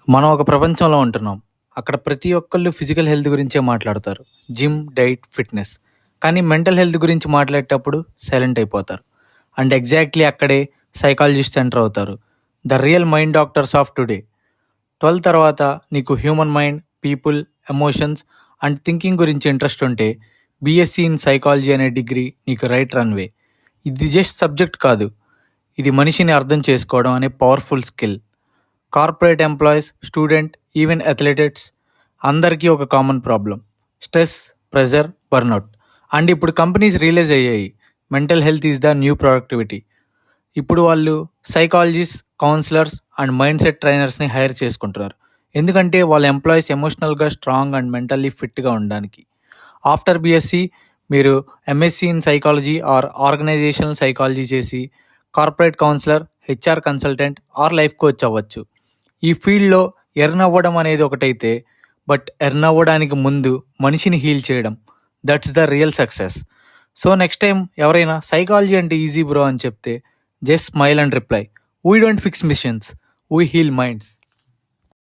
మనం ఒక ప్రపంచంలో ఉంటున్నాం. అక్కడ ప్రతి ఒక్కళ్ళు ఫిజికల్ హెల్త్ గురించే మాట్లాడతారు. Gym, diet, fitness. కానీ మెంటల్ హెల్త్ గురించి మాట్లాడేటప్పుడు సైలెంట్ అయిపోతారు. అండ్ ఎగ్జాక్ట్‌లీ అక్కడే సైకాలజిస్ట్ ఎంటర్ అవుతారు. The real mind doctors of today. 12 తర్వాత నీకు human mind, people, emotions and thinking గురించి ఇంట్రెస్ట్ ఉంటే బీఎస్సీ ఇన్ సైకాలజీ అనే డిగ్రీ నీకు రైట్ రన్‌వే. ఇది జస్ట్ సబ్జెక్ట్ కాదు. ఇది మనిషిని అర్థం చేసుకోవడం అనే powerful skill. Corporate employees, student, even athletics అందరికీ ఒక common problem: stress, pressure, burnout. And ఇప్పుడు కంపెనీస్ రియలైజ్ అయ్యాయి mental health is the new productivity. ఇప్పుడు వాళ్ళు psychologist, counsellors and mindset ట్రైనర్స్ని హైర్ చేసుకుంటున్నారు. ఎందుకంటే వాళ్ళ ఎంప్లాయీస్ ఎమోషనల్గా స్ట్రాంగ్ అండ్ మెంటల్లీ ఫిట్గా ఉండడానికి. ఆఫ్టర్ బీఎస్సీ మీరు MSc in psychology or organisational psychology చేసి corporate counsellor, HR consultant or life coach అవ్వచ్చు. ఈ ఫీల్డ్లో ఎర్న్ అవ్వడం అనేది ఒకటైతే, బట్ ఎర్న్ అవ్వడానికి ముందు మనిషిని హీల్ చేయడం, that's the real success. So next time ఎవరైనా సైకాలజీ అంటే ఈజీ బ్రో అని చెప్తే just smile and reply, we don't fix machines, we heal minds.